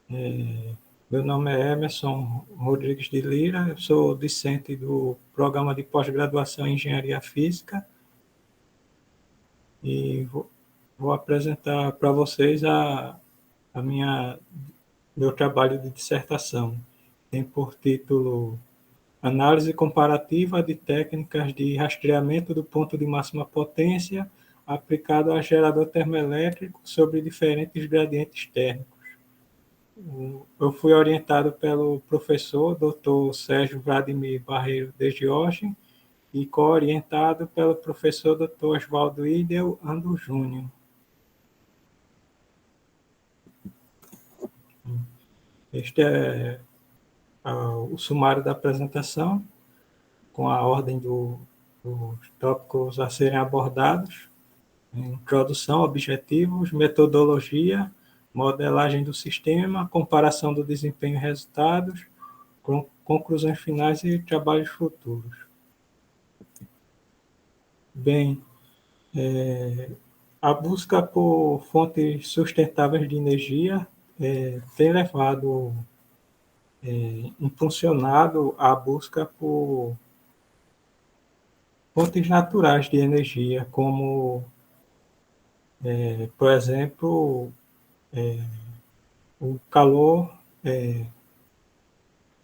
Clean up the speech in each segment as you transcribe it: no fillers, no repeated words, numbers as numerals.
Meu nome é Emerson Rodrigues de Lira, eu sou discente do programa de pós-graduação em Engenharia Física e vou apresentar para vocês a meu trabalho de dissertação. Tem por título Análise comparativa de técnicas de rastreamento do ponto de máxima potência aplicado a gerador termoelétrico sobre diferentes gradientes térmicos. Eu fui orientado pelo professor Dr. Sérgio Vladimir Barreiro de Jorge e co-orientado pelo professor Dr. Oswaldo Idel Ando Júnior. Este é o sumário da apresentação, com a ordem dos tópicos a serem abordados: introdução, objetivos, metodologia, modelagem do sistema, comparação do desempenho e resultados, conclusões finais e trabalhos futuros. Bem, a busca por fontes sustentáveis de energia tem impulsionado a busca por fontes naturais de energia, como, por exemplo, o calor,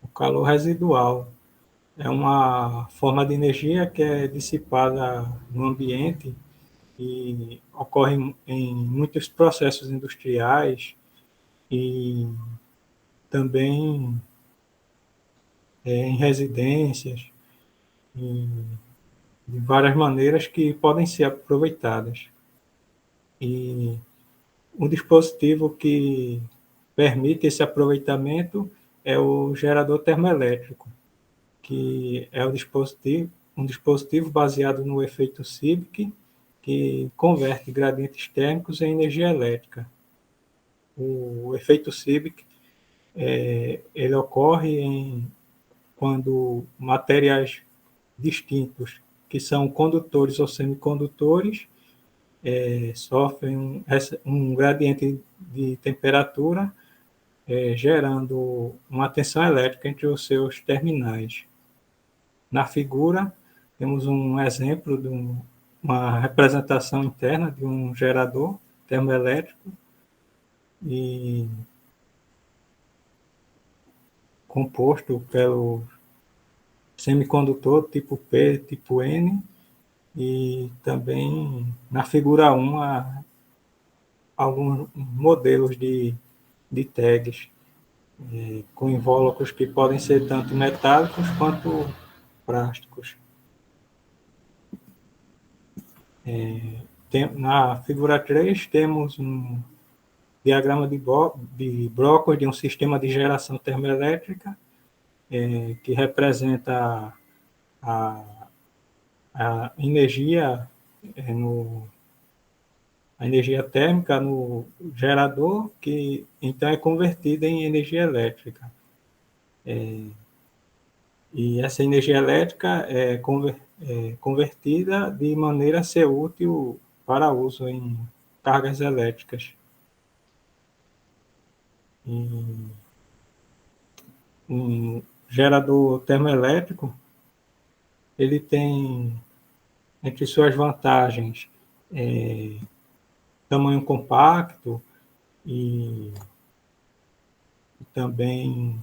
o calor residual. É uma forma de energia que é dissipada no ambiente e ocorre em muitos processos industriais e também em residências, e de várias maneiras que podem ser aproveitadas. E um dispositivo que permite esse aproveitamento é o gerador termoelétrico, que é um dispositivo baseado no efeito Seebeck, que converte gradientes térmicos em energia elétrica. O efeito Seebeck ele ocorre quando materiais distintos, que são condutores ou semicondutores, sofrem um gradiente de temperatura, gerando uma tensão elétrica entre os seus terminais. Na figura, temos um exemplo de uma representação interna de um gerador termoelétrico e composto pelo semicondutor tipo P, tipo N, e também na figura 1 alguns modelos de tags com invólucros que podem ser tanto metálicos quanto plásticos. Na figura 3 temos um diagrama de Broca de um sistema de geração termoelétrica que representa a energia a energia térmica no gerador, que então é convertida em energia elétrica. E essa energia elétrica é convertida de maneira a ser útil para uso em cargas elétricas. Um gerador termoelétrico, ele tem, entre suas vantagens, tamanho compacto e também,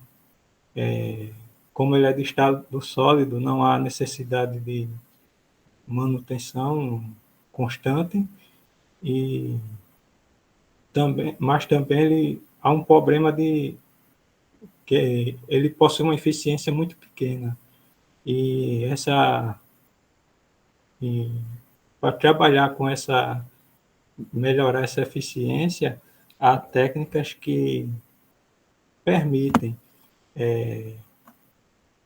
como ele é de estado sólido, não há necessidade de manutenção constante, mas também há um problema de que ele possui uma eficiência muito pequena. E para trabalhar com melhorar essa eficiência, há técnicas que permitem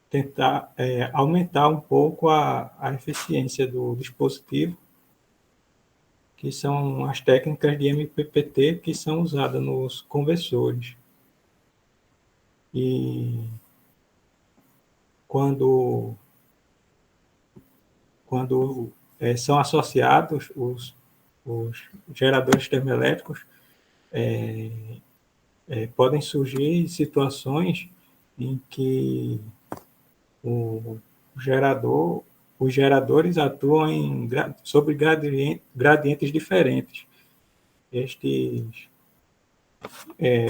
tentar aumentar um pouco a eficiência do dispositivo, que são as técnicas de MPPT que são usadas nos conversores. E quando são associados os geradores termoelétricos, podem surgir situações em que o gerador, os geradores atuam sobre gradientes diferentes. Estes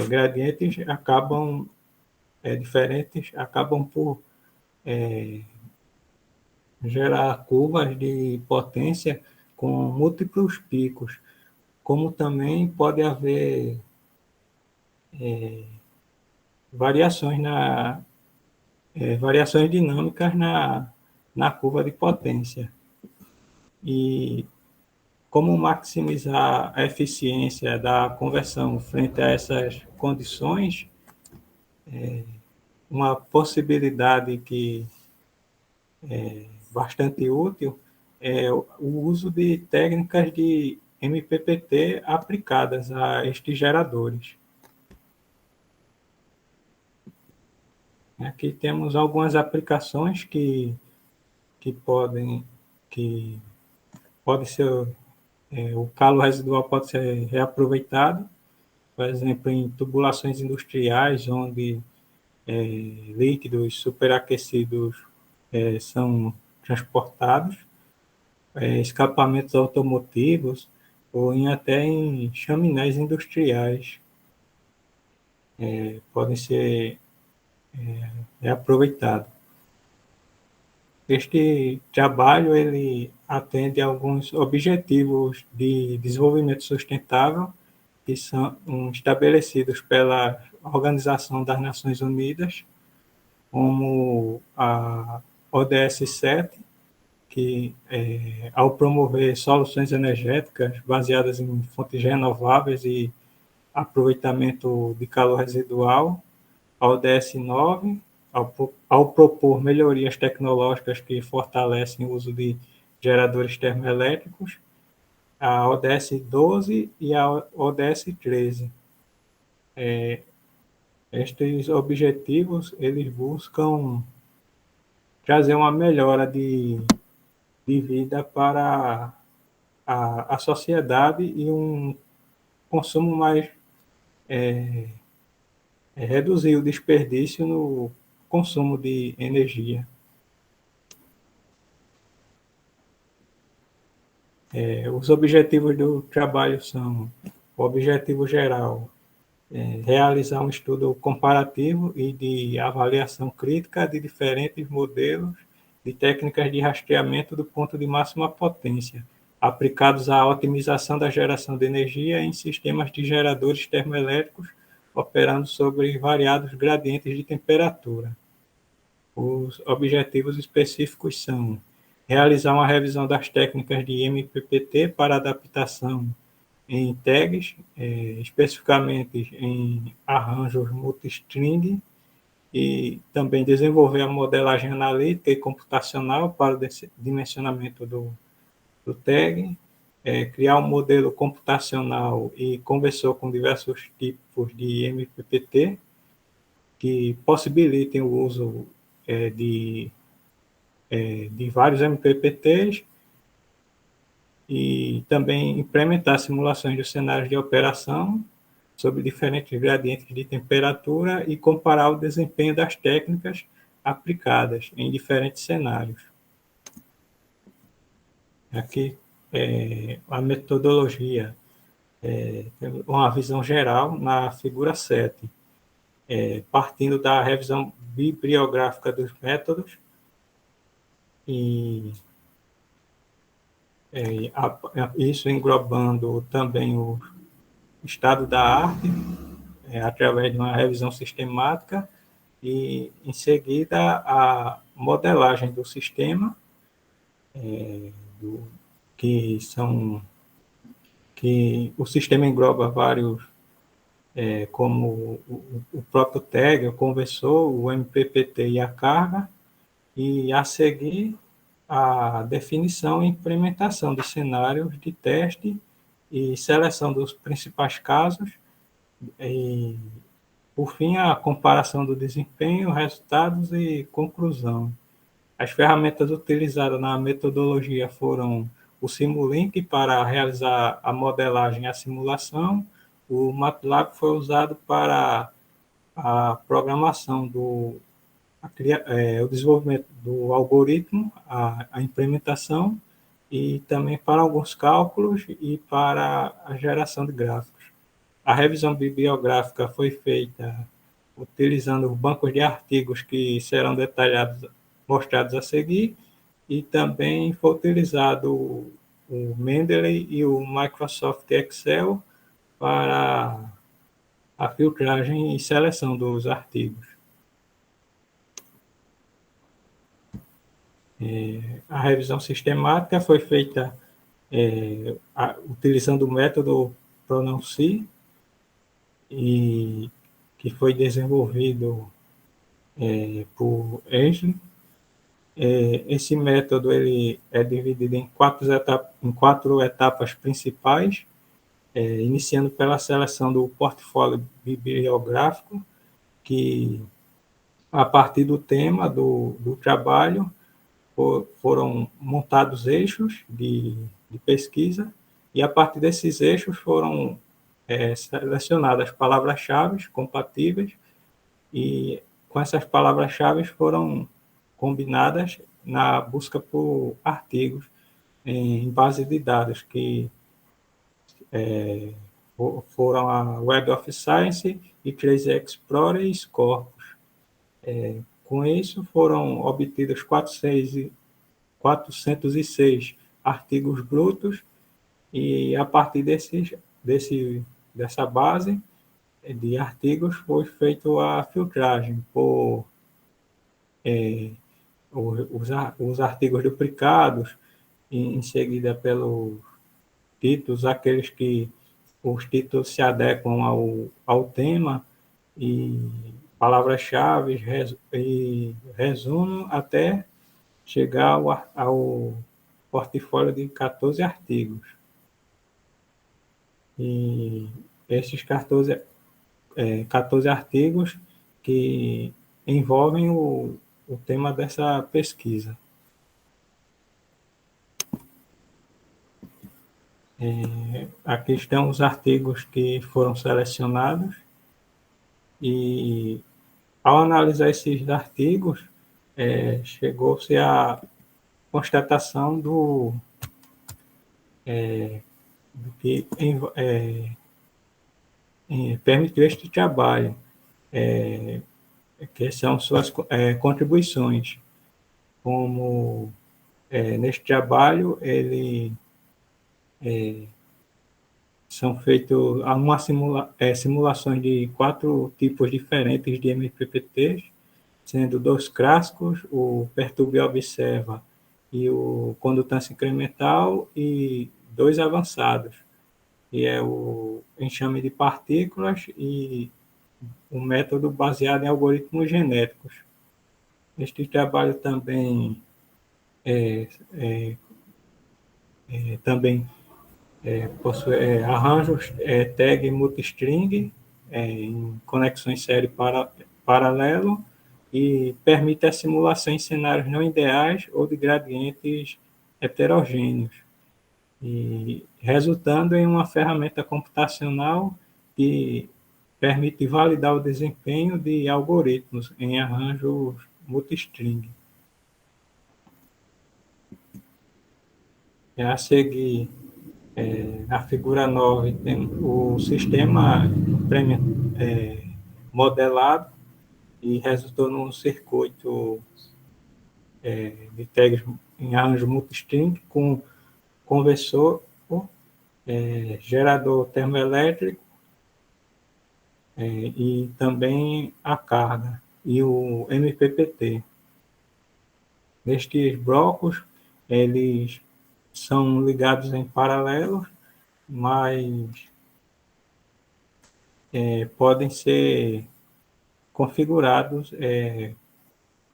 gradientes diferentes acabam por gerar curvas de potência com múltiplos picos, como também pode haver variações variações dinâmicas na curva de potência. E como maximizar a eficiência da conversão frente a essas condições, uma possibilidade que é bastante útil é o uso de técnicas de MPPT aplicadas a estes geradores. Aqui temos algumas aplicações que podem que pode ser o calo residual pode ser reaproveitado, por exemplo, em tubulações industriais, onde líquidos superaquecidos são transportados, escapamentos automotivos ou até em chaminés industriais podem ser reaproveitados. Este trabalho ele atende a alguns objetivos de desenvolvimento sustentável que são estabelecidos pela Organização das Nações Unidas, como a ODS 7, que, ao promover soluções energéticas baseadas em fontes renováveis e aproveitamento de calor residual, a ODS 9, ao propor melhorias tecnológicas que fortalecem o uso de geradores termoelétricos, a ODS 12 e a ODS 13. Estes objetivos eles buscam trazer uma melhora de vida para a sociedade e um consumo mais reduzir o desperdício no consumo de energia. Os objetivos do trabalho são: o objetivo geral, realizar um estudo comparativo e de avaliação crítica de diferentes modelos de técnicas de rastreamento do ponto de máxima potência, aplicados à otimização da geração de energia em sistemas de geradores termoelétricos operando sobre variados gradientes de temperatura. Os objetivos específicos são: realizar uma revisão das técnicas de MPPT para adaptação em tags, especificamente em arranjos multistring, e também desenvolver a modelagem analítica e computacional para o dimensionamento do tag, criar um modelo computacional e conversor com diversos tipos de MPPT que possibilitem o uso de vários MPPTs e também implementar simulações de cenários de operação sobre diferentes gradientes de temperatura e comparar o desempenho das técnicas aplicadas em diferentes cenários. Aqui a metodologia, uma visão geral na figura 7, partindo da revisão bibliográfica dos métodos e isso englobando também o estado da arte, através de uma revisão sistemática e, em seguida, a modelagem do sistema, que o sistema engloba vários, como o próprio tag, o conversor, o MPPT e a carga, e, a seguir, a definição e implementação de cenários de teste e seleção dos principais casos, e, por fim, a comparação do desempenho, resultados e conclusão. As ferramentas utilizadas na metodologia foram o Simulink para realizar a modelagem e a simulação, o MATLAB foi usado para a programação o desenvolvimento do algoritmo, a implementação e também para alguns cálculos e para a geração de gráficos. A revisão bibliográfica foi feita utilizando bancos de artigos que serão detalhados, mostrados a seguir, e também foi utilizado o Mendeley e o Microsoft Excel para a filtragem e seleção dos artigos. A revisão sistemática foi feita utilizando o método Pronuncie, e que foi desenvolvido por Engel. Esse método ele é dividido em quatro etapas principais, iniciando pela seleção do portfólio bibliográfico, que a partir do tema do trabalho foram montados eixos de pesquisa, e a partir desses eixos foram selecionadas palavras-chave compatíveis, e com essas palavras-chave foram combinadas na busca por artigos em base de dados, que foram a Web of Science, e Crazy Explorer e Scopus. Com isso, foram obtidos 406 artigos brutos, e a partir dessa base de artigos foi feita a filtragem por os artigos duplicados, em seguida pelos títulos, aqueles que os títulos se adequam ao tema, e palavras-chave, e resumo, até chegar ao portfólio de 14 artigos. E esses 14 artigos que envolvem o tema dessa pesquisa. Aqui estão os artigos que foram selecionados, e ao analisar esses artigos, chegou-se à constatação do que permitiu este trabalho, que são suas contribuições, como neste trabalho são feitas simulações de 4 tipos diferentes de MPPTs, sendo 2 clássicos, o Perturbe e Observa e o Condutância Incremental, e 2 avançados, que é o enxame de partículas e o método baseado em algoritmos genéticos. Este trabalho também possui arranjos tag multistring em conexões série paralelo, e permite a simulação em cenários não ideais ou de gradientes heterogêneos, e resultando em uma ferramenta computacional que permite validar o desempenho de algoritmos em arranjos multistring. A seguir, na figura 9, tem o sistema modelado, e resultou num circuito de tags em arranjo multistring com conversor, gerador termoelétrico, e também a carga e o MPPT. Nestes blocos, eles são ligados em paralelo, mas podem ser configurados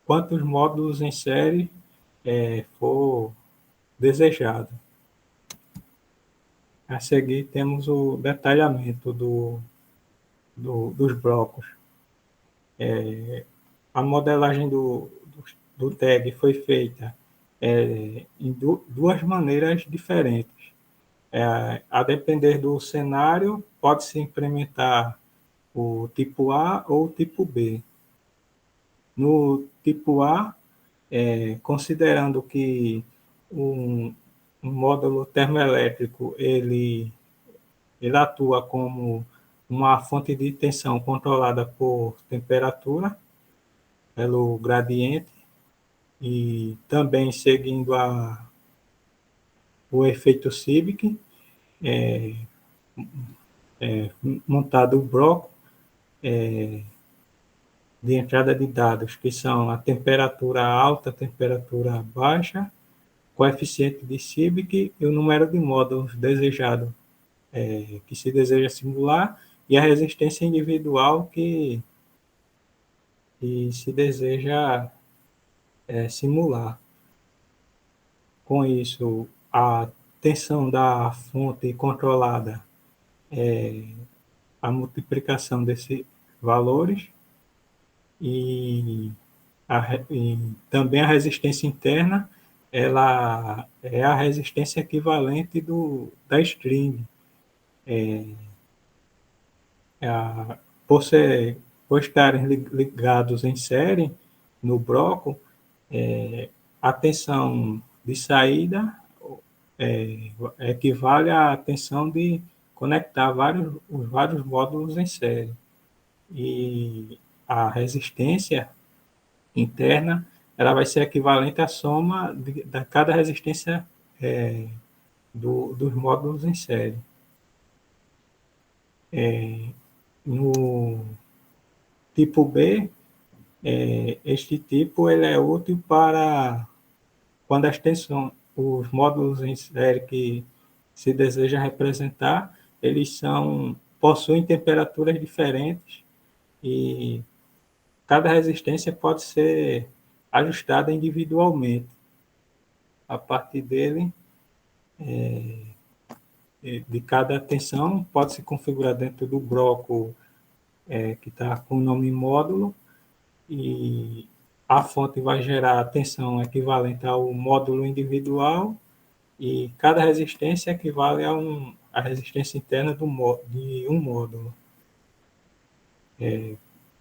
quantos módulos em série for desejado. A seguir, temos o detalhamento dos blocos. A modelagem do tag foi feita em duas maneiras diferentes. A depender do cenário, pode-se implementar o tipo A ou o tipo B. No tipo A, considerando que um módulo termoelétrico ele atua como uma fonte de tensão controlada por temperatura, pelo gradiente, e também seguindo o efeito Seebeck, montado o bloco de entrada de dados, que são a temperatura alta, a temperatura baixa, coeficiente de Seebeck e o número de módulos desejado, que se deseja simular, e a resistência individual que se deseja simular. Com isso, a tensão da fonte controlada, a multiplicação desses valores e, e também a resistência interna, ela é a resistência equivalente da string. A, por, ser, por estarem ligados em série no bloco, a tensão de saída equivale à tensão de conectar os vários módulos em série. E a resistência interna ela vai ser equivalente à soma de cada resistência dos módulos em série. No tipo B, este tipo ele é útil para quando as tensões, os módulos em série que se deseja representar, eles possuem temperaturas diferentes e cada resistência pode ser ajustada individualmente. A partir dele, de cada tensão, pode se configurar dentro do bloco que está com o nome módulo, e a fonte vai gerar a tensão equivalente ao módulo individual, e cada resistência equivale a resistência interna de um módulo.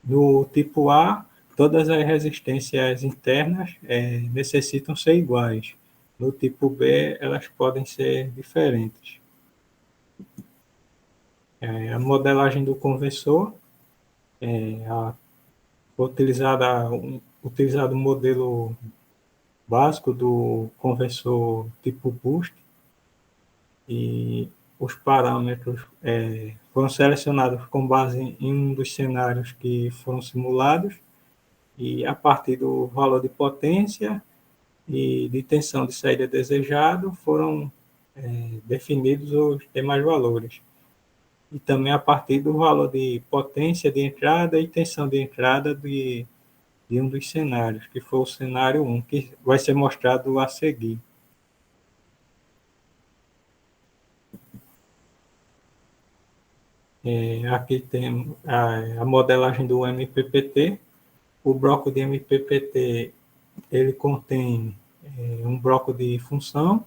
No tipo A, todas as resistências internas necessitam ser iguais. No tipo B, elas podem ser diferentes. A modelagem do conversor, utilizado o modelo básico do conversor tipo boost, e os parâmetros foram selecionados com base em um dos cenários que foram simulados, e a partir do valor de potência e de tensão de saída desejado foram definidos os demais valores. E também a partir do valor de potência de entrada e tensão de entrada de um dos cenários, que foi o cenário 1, que vai ser mostrado a seguir. Aqui tem a modelagem do MPPT. O bloco de MPPT ele contém um bloco de função,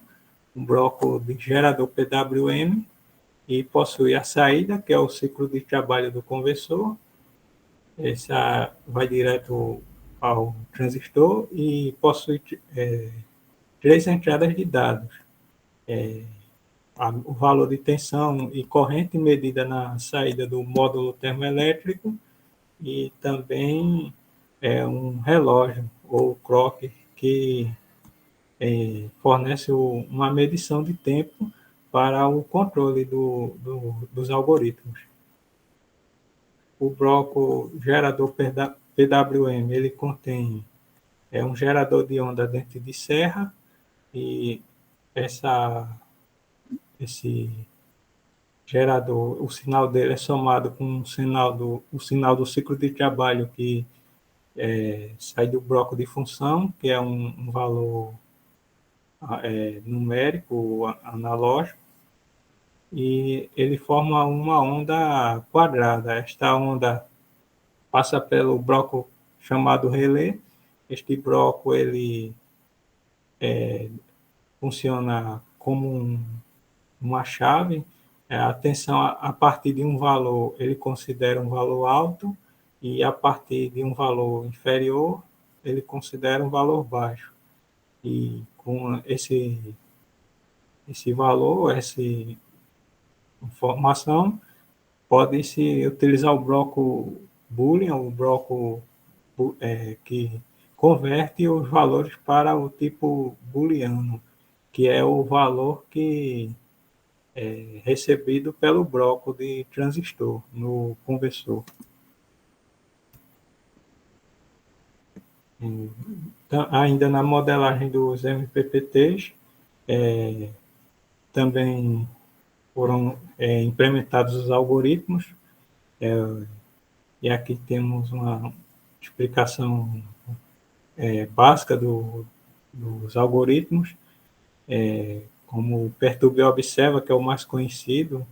um bloco de gerador PWM, e possui a saída, que é o ciclo de trabalho do conversor. Essa vai direto ao transistor e possui 3 entradas de dados. O valor de tensão e corrente medida na saída do módulo termoelétrico, e também um relógio ou clock que fornece uma medição de tempo para o controle dos algoritmos. O bloco gerador PWM ele contém um gerador de onda dentro de serra, e esse gerador, o sinal dele é somado com o sinal do ciclo de trabalho que sai do bloco de função, que é um valor numérico, analógico, e ele forma uma onda quadrada. Esta onda passa pelo bloco chamado relé. Este bloco ele funciona como uma chave, a tensão a partir de um valor, ele considera um valor alto, e a partir de um valor inferior, ele considera um valor baixo. E com esse valor, essa informação, pode-se utilizar o bloco Boolean, o bloco que converte os valores para o tipo booleano, que é o valor que é recebido pelo bloco de transistor no conversor. Então, ainda na modelagem dos MPPTs, também foram implementados os algoritmos, e aqui temos uma explicação básica dos algoritmos, como o perturba e observa, que é o mais conhecido,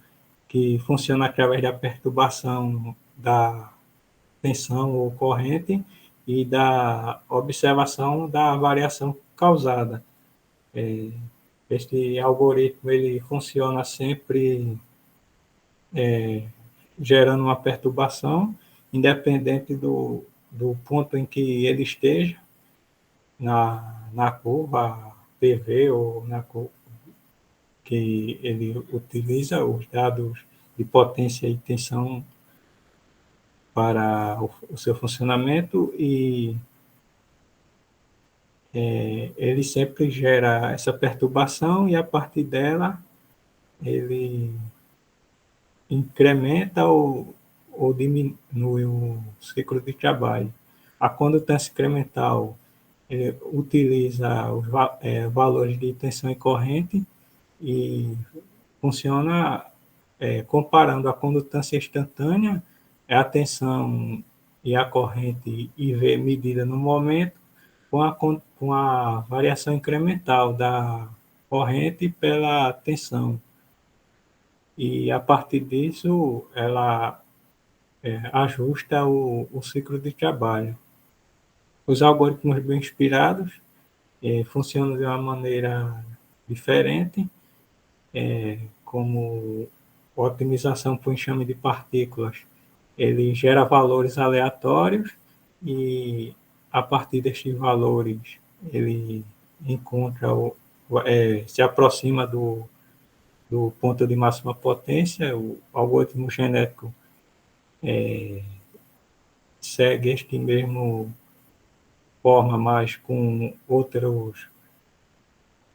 que funciona através da perturbação da tensão ou corrente e da observação da variação causada. Este algoritmo ele funciona sempre gerando uma perturbação, independente do ponto em que ele esteja, na curva PV ou na curva que ele utiliza os dados de potência e tensão para o seu funcionamento, e ele sempre gera essa perturbação, e a partir dela ele incrementa ou diminui o ciclo de trabalho. A condutância incremental utiliza os valores de tensão e corrente, e funciona comparando a condutância instantânea, a tensão e a corrente IV medida no momento, com a variação incremental da corrente pela tensão. E a partir disso, ela ajusta o ciclo de trabalho. Os algoritmos bem inspirados funcionam de uma maneira diferente, como otimização por enxame de partículas. Ele gera valores aleatórios, e a partir destes valores ele encontra se aproxima do ponto de máxima potência. O algoritmo genético segue este mesmo forma, mas com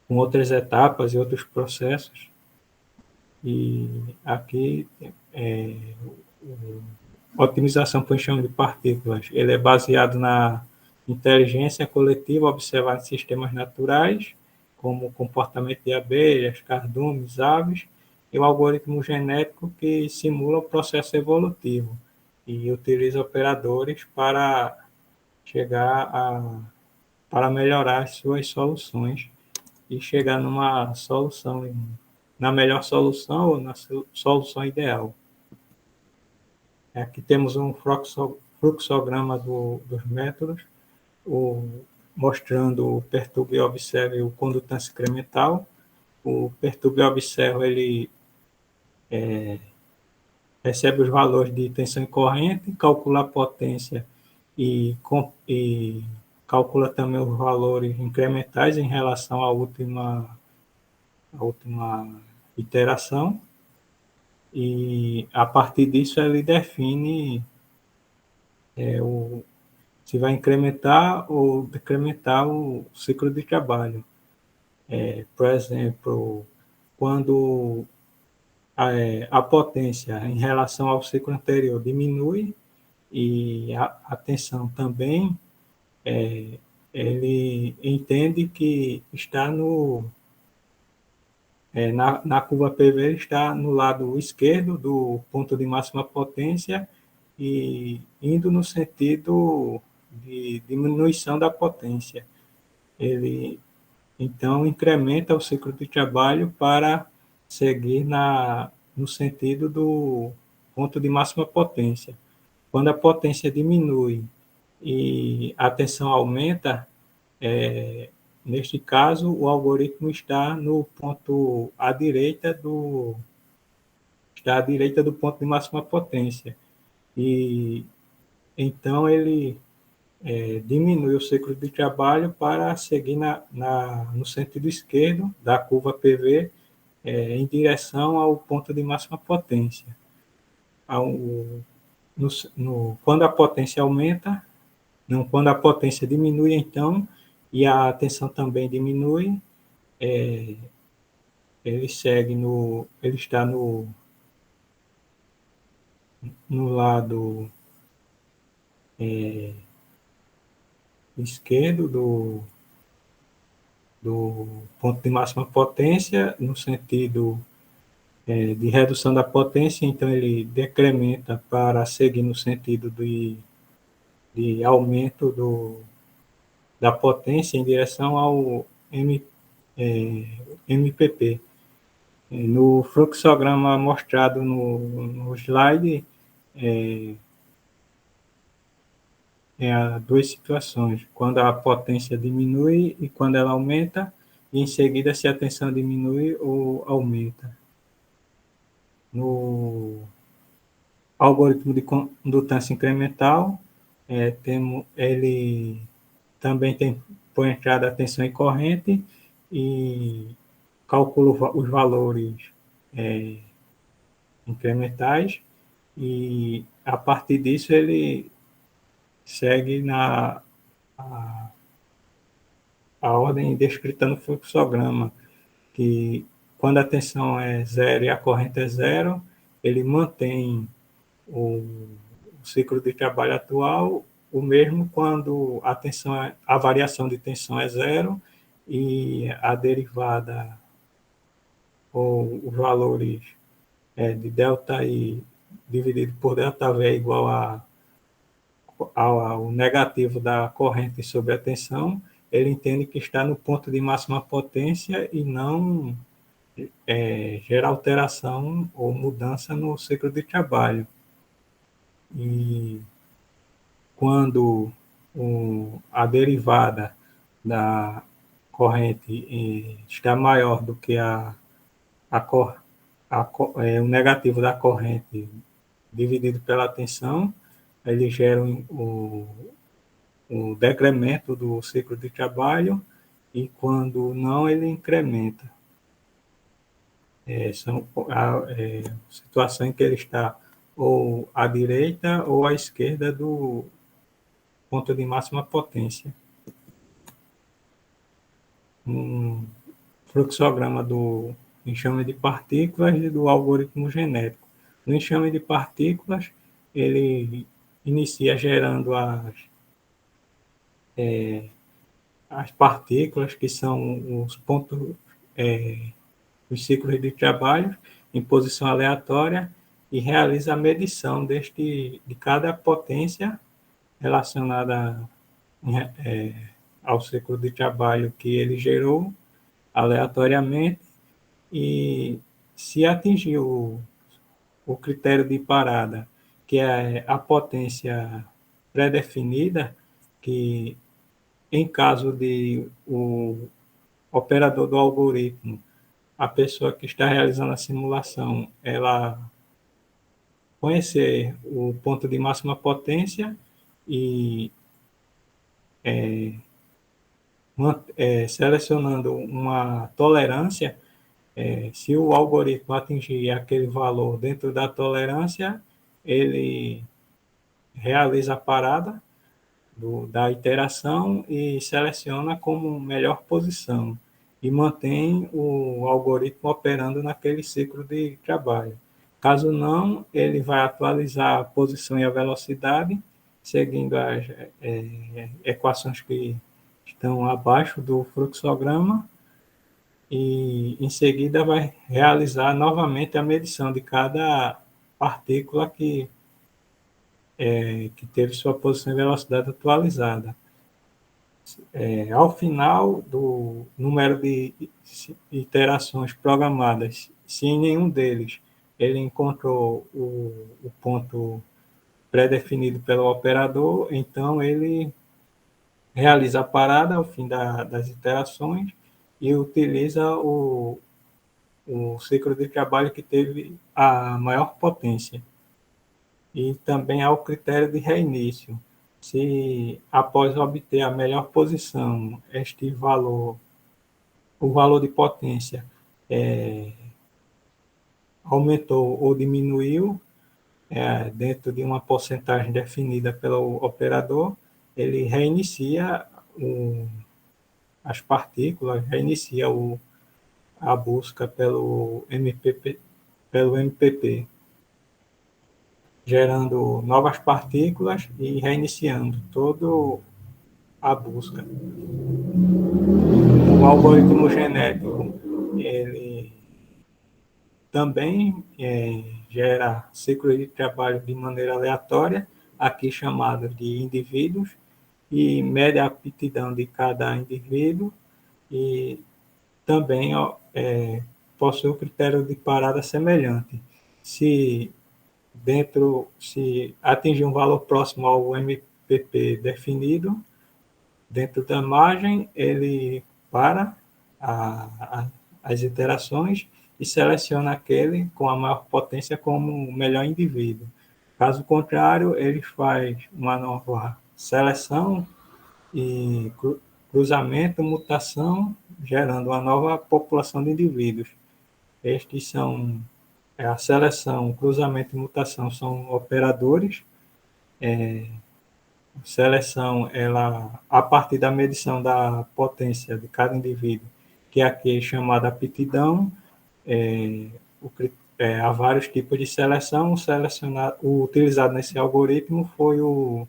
outras etapas e outros processos. E aqui, otimização por enxame de partículas, ele é baseado na inteligência coletiva observada em sistemas naturais, como o comportamento de abelhas, cardumes, aves, e o algoritmo genético, que simula o processo evolutivo e utiliza operadores para para melhorar as suas soluções e chegar numa solução, na melhor solução ou na solução ideal. Aqui temos um fluxograma dos métodos, mostrando o perturba e observa e o condutância incremental. O perturba e observa, ele recebe os valores de tensão e corrente, calcula a potência e calcula também os valores incrementais em relação à última iteração, e a partir disso ele define se vai incrementar ou decrementar o ciclo de trabalho. Por exemplo, quando a potência em relação ao ciclo anterior diminui, e a tensão também, ele entende que está na curva PV, ele está no lado esquerdo do ponto de máxima potência, e indo no sentido de diminuição da potência. Ele, então, incrementa o ciclo de trabalho para seguir no sentido do ponto de máxima potência. Quando a potência diminui e a tensão aumenta, neste caso, o algoritmo está no ponto à direita está à direita do ponto de máxima potência. E então ele diminui o ciclo de trabalho para seguir no sentido esquerdo da curva PV, em direção ao ponto de máxima potência. Quando a potência aumenta, não, quando a potência diminui, então, e a tensão também diminui, ele está no lado esquerdo do ponto de máxima potência, no sentido de redução da potência, então ele decrementa para seguir no sentido de aumento da potência em direção ao MPP. No fluxograma mostrado no slide, há duas situações, quando a potência diminui e quando ela aumenta, e em seguida se a tensão diminui ou aumenta. No algoritmo de condutância incremental, ele também tem por entrada a tensão e corrente e calcula os valores incrementais, e a partir disso ele segue a ordem descrita no fluxograma, que quando a tensão é zero e a corrente é zero, ele mantém o ciclo de trabalho atual o mesmo quando a variação de tensão é zero e a derivada ou os valores de ΔI dividido por ΔV é igual ao negativo da corrente sobre a tensão, ele entende que está no ponto de máxima potência e não gera alteração ou mudança no ciclo de trabalho. E quando a derivada da corrente está maior do que o negativo da corrente dividido pela tensão, ele gera o decremento do ciclo de trabalho, e quando não, ele incrementa. São situações em que ele está ou à direita ou à esquerda do ponto de máxima potência. Um fluxograma do enxame de partículas e do algoritmo genético. No enxame de partículas, ele inicia gerando as partículas, que são os pontos, os ciclos de trabalho em posição aleatória, e realiza a medição de cada potência relacionada ao ciclo de trabalho que ele gerou aleatoriamente, e se atingir o critério de parada, que é a potência pré-definida, que em caso de o operador do algoritmo, a pessoa que está realizando a simulação, ela conhecer o ponto de máxima potência e selecionando uma tolerância, se o algoritmo atingir aquele valor dentro da tolerância, ele realiza a parada da iteração e seleciona como melhor posição, e mantém o algoritmo operando naquele ciclo de trabalho. Caso não, ele vai atualizar a posição e a velocidade, seguindo as equações que estão abaixo do fluxograma, e em seguida vai realizar novamente a medição de cada partícula que teve sua posição e velocidade atualizada. Ao final do número de iterações programadas, se em nenhum deles ele encontrou o ponto pré-definido pelo operador, então ele realiza a parada ao fim das interações e utiliza o ciclo de trabalho que teve a maior potência. E também há o critério de reinício. Se após obter a melhor posição, este valor, o valor de potência, aumentou ou diminuiu, dentro de uma porcentagem definida pelo operador, ele reinicia as partículas, reinicia a busca pelo MPP, gerando novas partículas e reiniciando toda a busca. O algoritmo genético, ele também gera ciclos de trabalho de maneira aleatória, aqui chamados de indivíduos, e mede a aptidão de cada indivíduo e também possui um critério de parada semelhante. Se atingir um valor próximo ao MPP definido, dentro da margem, ele para as iterações e seleciona aquele com a maior potência como o melhor indivíduo. Caso contrário, ele faz uma nova seleção e cruzamento, mutação, gerando uma nova população de indivíduos. Estes são a seleção, cruzamento e mutação são operadores. Seleção, ela, a partir da medição da potência de cada indivíduo, que aqui é chamada aptidão, há vários tipos de seleção. O utilizado nesse algoritmo foi o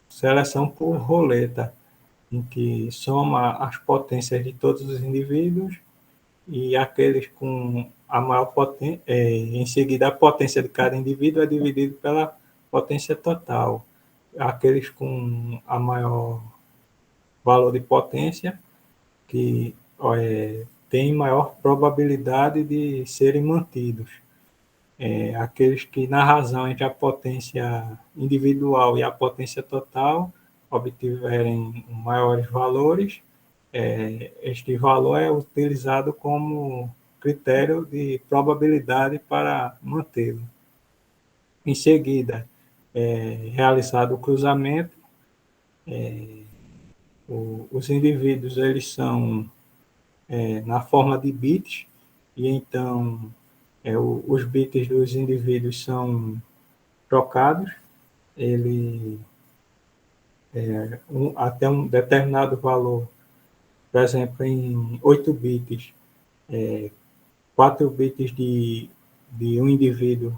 seleção por roleta, em que soma as potências de todos os indivíduos e aqueles com a maior potência, em seguida a potência de cada indivíduo é dividido pela potência total. Aqueles com a maior valor de potência que têm maior probabilidade de serem mantidos. Aqueles que, na razão entre a potência individual e a potência total, obtiverem maiores valores, este valor é utilizado como critério de probabilidade para mantê-lo. Em seguida, realizado o cruzamento, os indivíduos eles são na forma de bits, e então os bits dos indivíduos são trocados, até um determinado valor, por exemplo, em 8 bits, 4 bits de um indivíduo,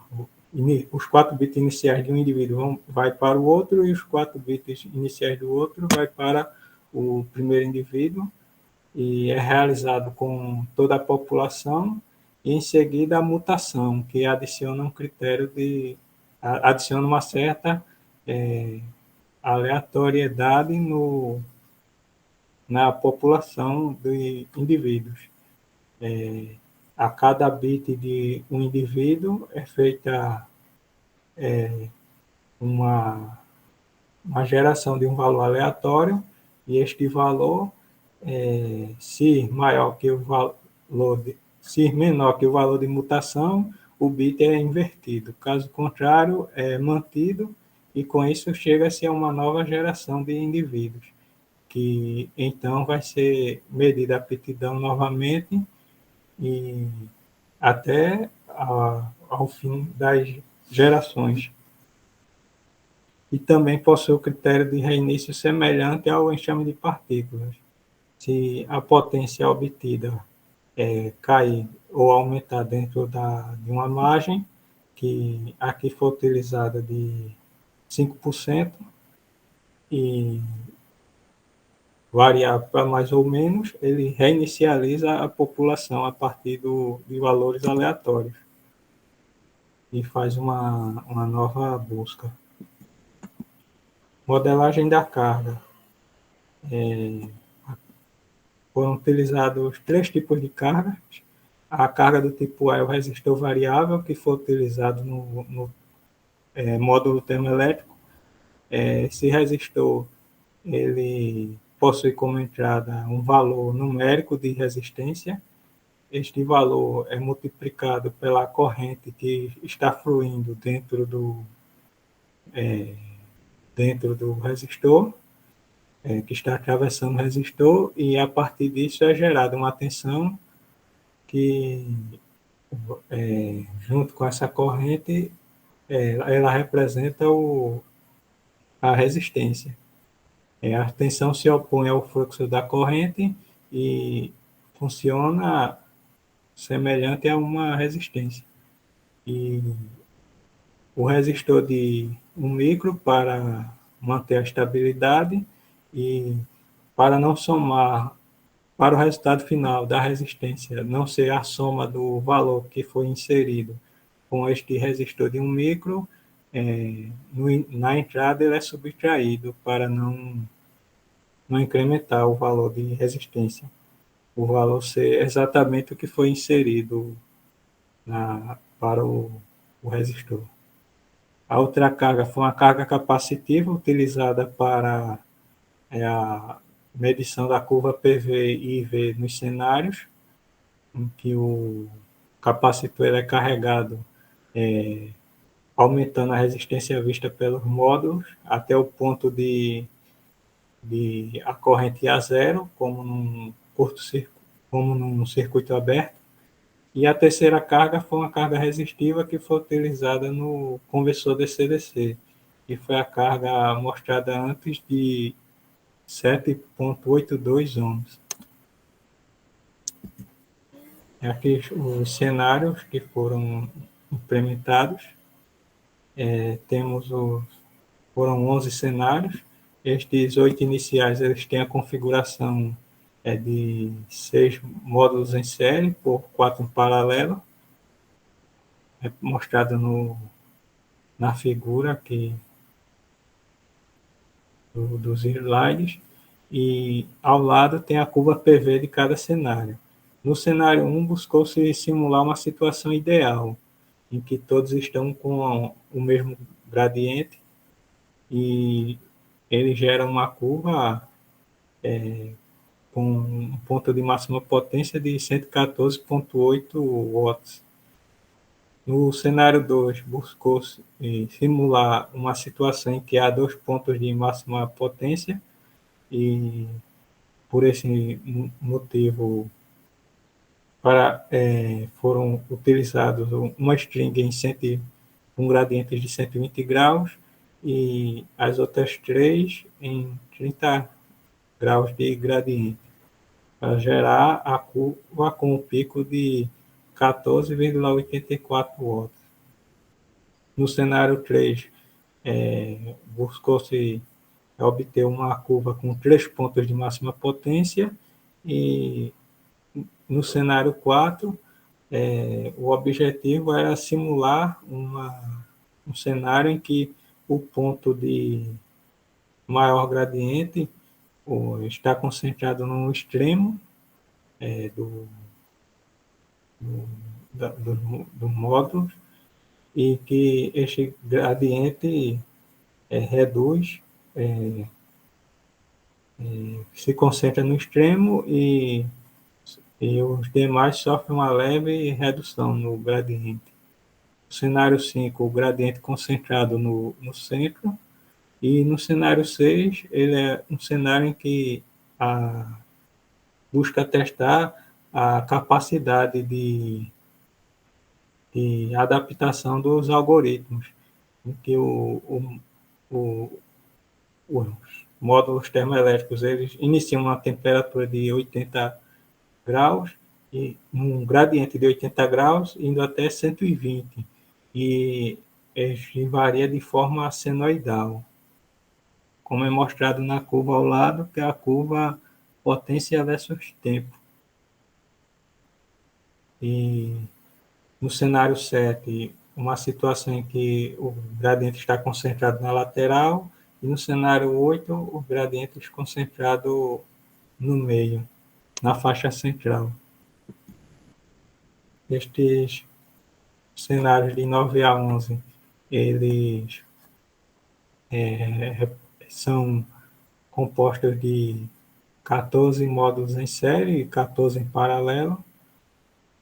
os 4 bits iniciais de um indivíduo vai para o outro, e os 4 bits iniciais do outro vai para o primeiro indivíduo, e é realizado com toda a população, e em seguida a mutação, que adiciona um critério adiciona uma certa aleatoriedade na população de indivíduos. A cada bit de um indivíduo é feita uma geração de um valor aleatório, e este valor, se menor que o valor de mutação, o bit é invertido. Caso contrário, é mantido, e com isso chega-se a uma nova geração de indivíduos, que então vai ser medida a aptidão novamente, e até ao fim das gerações. E também possui o critério de reinício semelhante ao enxame de partículas. Se a potência obtida cair ou aumentar dentro de uma margem, que aqui foi utilizada de 5%, e variar para mais ou menos, ele reinicializa a população a partir de valores aleatórios e faz uma nova busca. Modelagem da carga. Foram utilizados 3 tipos de cargas. A carga do tipo A é o resistor variável, que foi utilizado no módulo termoelétrico. Esse resistor ele possui como entrada um valor numérico de resistência. Este valor é multiplicado pela corrente que está fluindo dentro do resistor, que está atravessando o resistor, e a partir disso é gerada uma tensão que, junto com essa corrente, ela representa a resistência. A tensão se opõe ao fluxo da corrente e funciona semelhante a uma resistência. E o resistor de 1 micro para manter a estabilidade e para não somar, para o resultado final da resistência não ser a soma do valor que foi inserido com este resistor de 1 micro, na entrada ele é subtraído para não incrementar o valor de resistência. O valor ser exatamente o que foi inserido para o resistor. A outra carga foi uma carga capacitiva utilizada para a medição da curva PV e IV nos cenários, em que o capacitor é carregado, aumentando a resistência vista pelos módulos até o ponto de a corrente ir a zero, como num circuito aberto. E a terceira carga foi uma carga resistiva que foi utilizada no conversor DC-DC, que foi a carga mostrada antes de 7,82 ohms. Aqui os cenários que foram implementados, foram 11 cenários. Estes 8 iniciais eles têm a configuração de 6 módulos em série por 4 em paralelo, mostrado na figura aqui dos slides, e ao lado tem a curva PV de cada cenário. No cenário 1, buscou-se simular uma situação ideal, em que todos estão com o mesmo gradiente, e ele gera uma curva com um ponto de máxima potência de 114,8 watts. No cenário 2, buscou-se simular uma situação em que há 2 pontos de máxima potência, e por esse motivo foram utilizados uma string com gradientes de 120 graus e as outras 3 em 30 graus de gradiente, para gerar a curva com um pico de 14,84 watts. No cenário 3, buscou-se obter uma curva com 3 pontos de máxima potência, e no cenário 4, o objetivo era simular um cenário em que o ponto de maior gradiente está concentrado no extremo do módulo, e que este gradiente reduz, se concentra no extremo, e os demais sofrem uma leve redução no gradiente. No cenário 5, o gradiente concentrado no centro, e no cenário 6, ele é um cenário em que busca testar a capacidade de adaptação dos algoritmos, em que os módulos termoelétricos eles iniciam uma temperatura de 80 graus, e um gradiente de 80 graus, indo até 120, e este varia de forma senoidal, como é mostrado na curva ao lado, que é a curva potência versus tempo. E no cenário 7, uma situação em que o gradiente está concentrado na lateral, e no cenário 8, o gradiente está concentrado no meio, na faixa central. Estes cenários de 9 a 11, eles são compostas de 14 módulos em série e 14 em paralelo,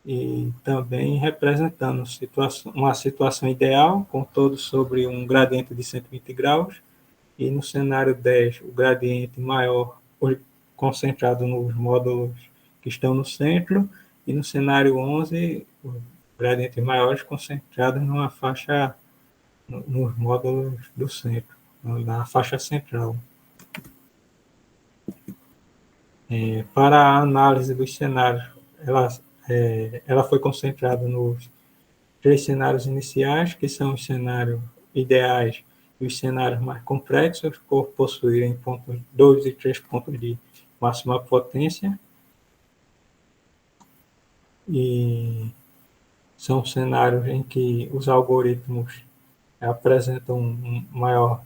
e também representando uma situação ideal, com todos sobre um gradiente de 120 graus, e no cenário 10, o gradiente maior concentrado nos módulos que estão no centro, e no cenário 11, os gradientes maiores concentrados numa faixa, nos módulos do centro, na faixa central. Para a análise dos cenários, ela foi concentrada nos 3 cenários iniciais, que são os cenários ideais e os cenários mais complexos, por possuírem pontos 2 e 3 pontos de máxima potência, e são cenários em que os algoritmos apresentam uma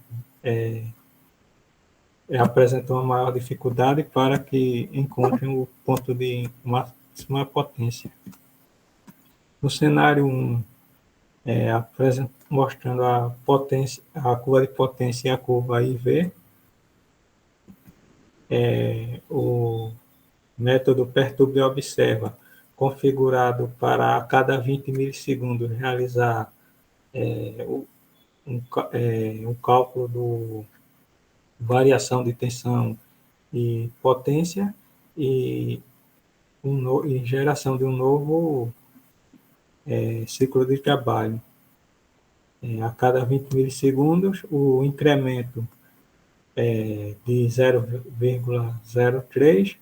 maior dificuldade para que encontrem o ponto de máxima potência. No cenário 1, mostrando a curva de potência e a curva IV, o método perturba e observa, configurado para a cada 20 milissegundos realizar um cálculo do variação de tensão e potência, e geração de um novo ciclo de trabalho. A cada 20 milissegundos, o incremento de 0,03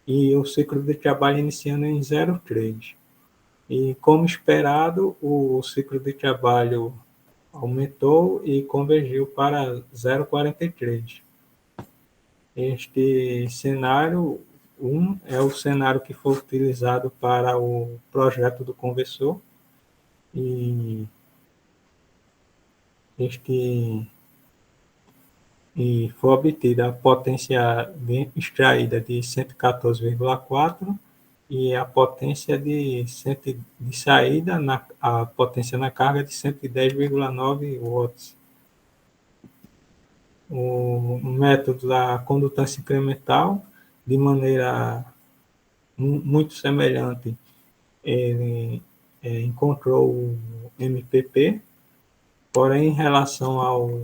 e o ciclo de trabalho iniciando em 0,3. E, como esperado, o ciclo de trabalho aumentou e convergiu para 0,43. Este cenário 1 é o cenário que foi utilizado para o projeto do conversor, e foi obtida a potência extraída de 114,4 e a potência de saída, a potência na carga de 110,9 watts. O método da condutância incremental, de maneira muito semelhante, ele encontrou o MPP, porém, em relação ao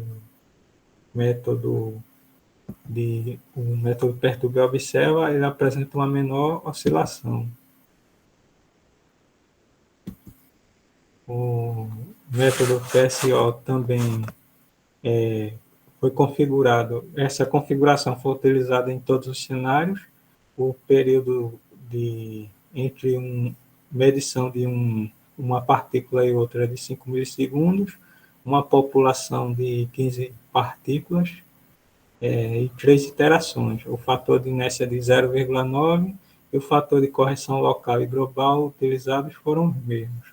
método perturba e observa, ele apresenta uma menor oscilação. O método PSO também foi configurado, essa configuração foi utilizada em todos os cenários. O período entre medição de uma partícula e outra é de 5 milissegundos, uma população de 15 partículas, e 3 iterações. O fator de inércia de 0,9 e o fator de correção local e global utilizados foram os mesmos.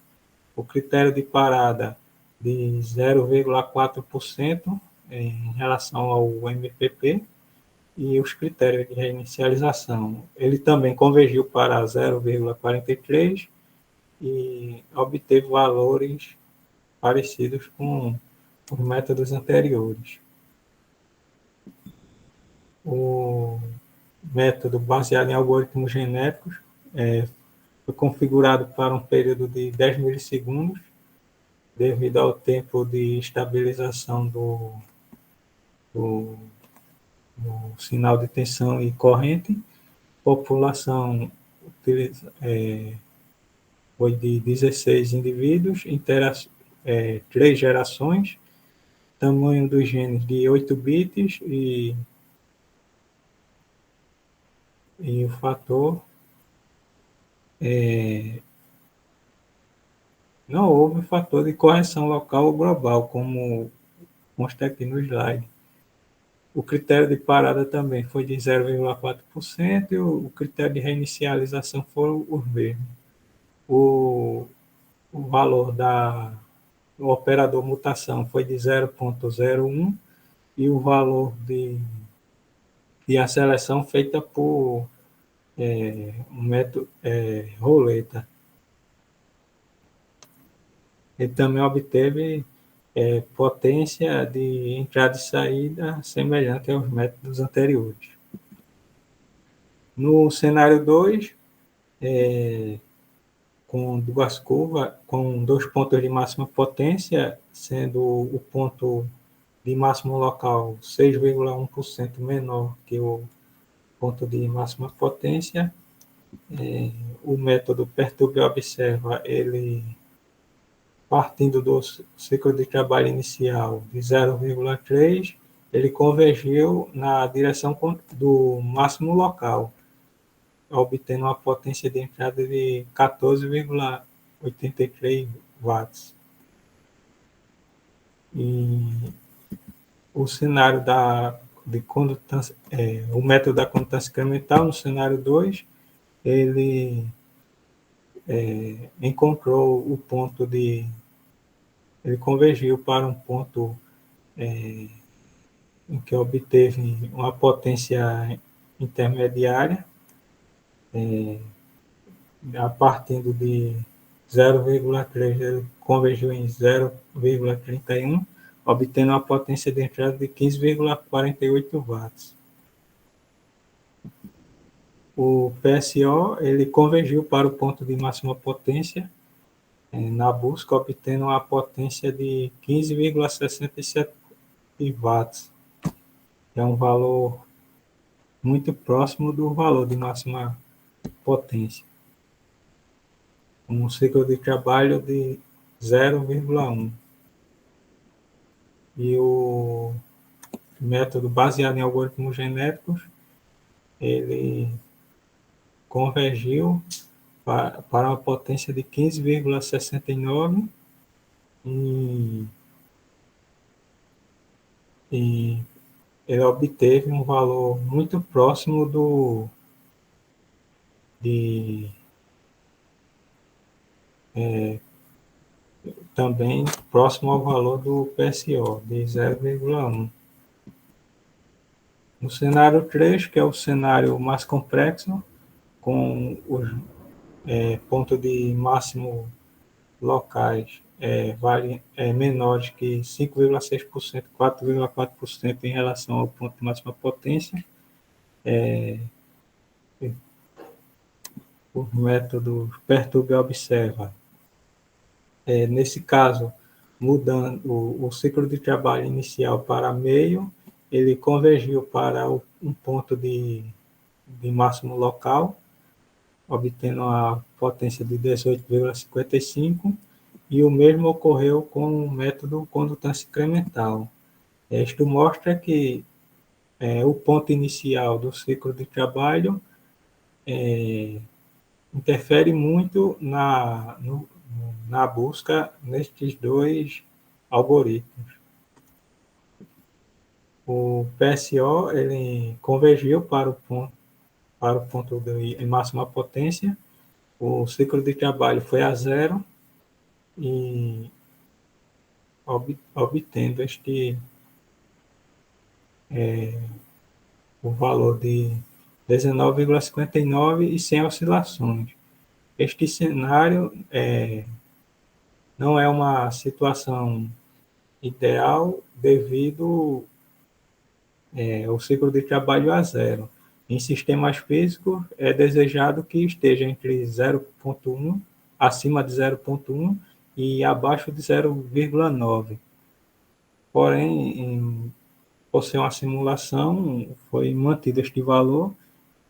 O critério de parada de 0,4% em relação ao MPP, e os critérios de reinicialização. Ele também convergiu para 0,43 e obteve valores parecidos com os métodos anteriores. O método baseado em algoritmos genéticos foi configurado para um período de 10 milissegundos, devido ao tempo de estabilização do sinal de tensão e corrente. População foi de 16 indivíduos, 3 gerações, tamanho dos genes de 8 bits, e o fator não houve fator de correção local ou global, como consta aqui no slide. O critério de parada também foi de 0,4% e o critério de reinicialização foram os mesmos. O valor do operador mutação foi de 0,01 e o valor de a seleção feita por um método roleta. Ele também obteve potência de entrada e saída semelhante aos métodos anteriores. No cenário 2, com duas curvas, com 2 pontos de máxima potência, sendo o ponto de máximo local 6,1% menor que o ponto de máxima potência. O método perturba e observa, ele, partindo do ciclo de trabalho inicial de 0,3, ele convergiu na direção do máximo local, obtendo uma potência de entrada de 14,83 watts. E o cenário de condutância, o método da condutância incremental, no cenário 2, ele encontrou o ponto de... Ele convergiu para um ponto em que obteve uma potência intermediária, a partir de 0,3, ele convergiu em 0,31, obtendo uma potência de entrada de 15,48 watts. O PSO, ele convergiu para o ponto de máxima potência na busca, obtendo uma potência de 15,67 watts. É um valor muito próximo do valor de máxima potência. Um ciclo de trabalho de 0,1. E o método baseado em algoritmos genéticos, ele convergiu para uma potência de 15,69 e ele obteve um valor muito próximo também próximo ao valor do PSO, de 0,1. No cenário 3, que é o cenário mais complexo, com os pontos de máximo locais menores que 5,6%, 4,4% em relação ao ponto de máxima potência, o método perturba e observa. Nesse caso, mudando o ciclo de trabalho inicial para meio, ele convergiu para um ponto de máximo local, obtendo a potência de 18,55, e o mesmo ocorreu com o método condutância incremental. Isto mostra que o ponto inicial do ciclo de trabalho interfere muito na busca nestes dois algoritmos. O PSO, ele convergiu para o ponto de máxima potência, o ciclo de trabalho foi a zero, e obtendo o valor de 19,59 e sem oscilações. Este cenário não é uma situação ideal devido ao ciclo de trabalho a zero. Em sistemas físicos, é desejado que esteja entre 0,1, acima de 0,1 e abaixo de 0,9. Porém, por ser uma simulação, foi mantido este valor,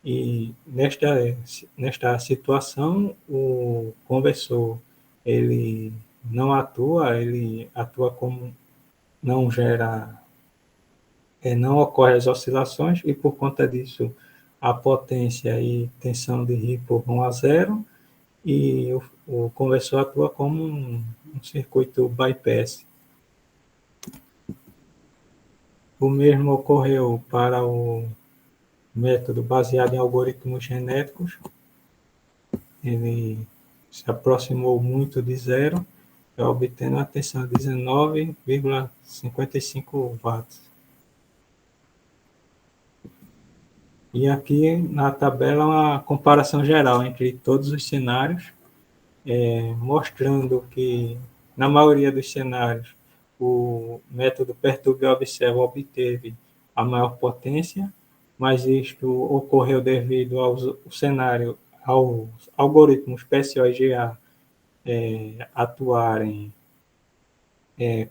e nesta situação, o conversor, ele não atua, ele atua como não gera, não ocorre as oscilações, e por conta disso, a potência e tensão de Ripple vão a zero, e o conversor atua como um circuito bypass. O mesmo ocorreu para o método baseado em algoritmos genéticos. Ele se aproximou muito de zero, obtendo a tensão de 19,55 watts. E aqui na tabela uma comparação geral entre todos os cenários, mostrando que na maioria dos cenários o método perturba e observa obteve a maior potência, mas isto ocorreu devido ao cenário, aos algoritmos PSO e GA atuarem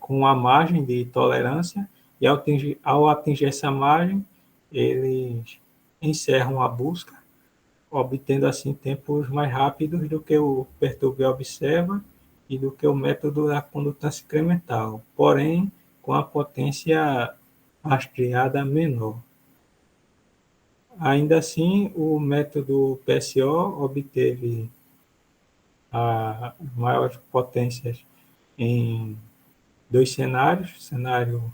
com uma margem de tolerância, e ao atingir essa margem, eles encerram a busca, obtendo assim tempos mais rápidos do que o perturbe observa e do que o método da condutância incremental, porém com a potência rastreada menor. Ainda assim, o método PSO obteve as maiores potências em dois cenários. Cenário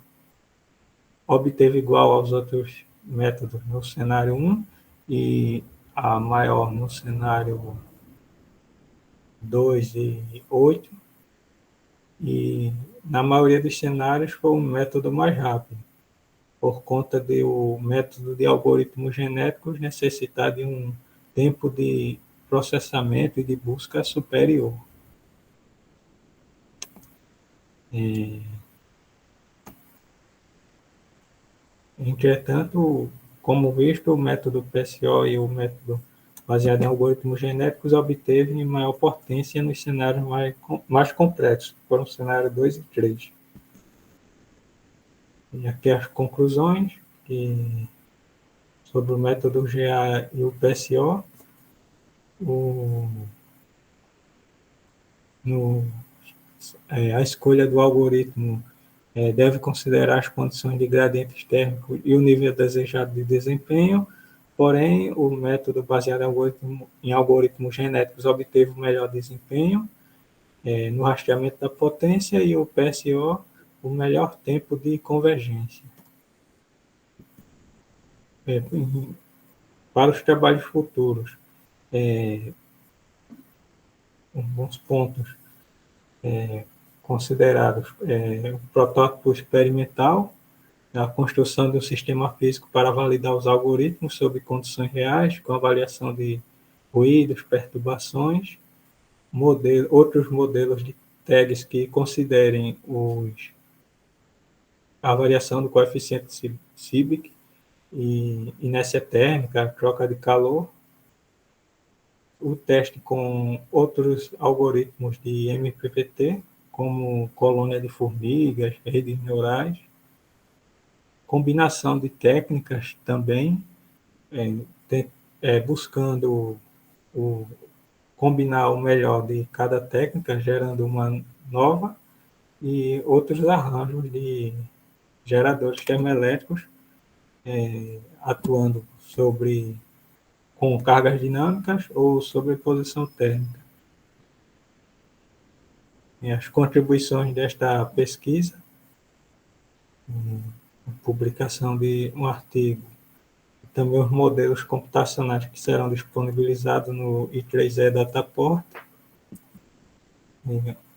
obteve igual aos outros métodos no cenário 1 e a maior no cenário 2 e 8, e na maioria dos cenários foi um método mais rápido, por conta do método de algoritmos genéticos necessitar de um tempo de processamento e de busca superior. Entretanto, como visto, o método PSO e o método baseado em algoritmos genéticos obteve maior potência nos cenários mais complexos, que foram o cenário 2 e 3. E aqui as conclusões sobre o método GA e o PSO. A escolha do algoritmo deve considerar as condições de gradiente térmico e o nível desejado de desempenho, porém, o método baseado em algoritmos genéticos obteve o melhor desempenho no rastreamento da potência, e o PSO o melhor tempo de convergência. Para os trabalhos futuros, alguns pontos considerados: o protótipo experimental, a construção de um sistema físico para validar os algoritmos sob condições reais, com avaliação de ruídos, perturbações, outros modelos de tags que considerem a variação do coeficiente Seebeck e inércia térmica, troca de calor, o teste com outros algoritmos de MPPT, como colônia de formigas, redes neurais, combinação de técnicas também, buscando combinar o melhor de cada técnica, gerando uma nova, e outros arranjos de geradores termoelétricos atuando com cargas dinâmicas ou sobreposição térmica. E as contribuições desta pesquisa, publicação de um artigo, também os modelos computacionais que serão disponibilizados no I3E Dataport,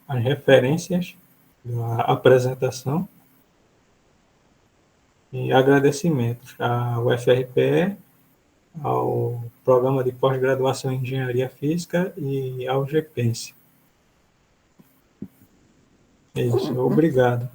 as referências da apresentação, e agradecimentos ao FRPE, ao Programa de Pós-Graduação em Engenharia Física e ao GPENSE. É isso, obrigado.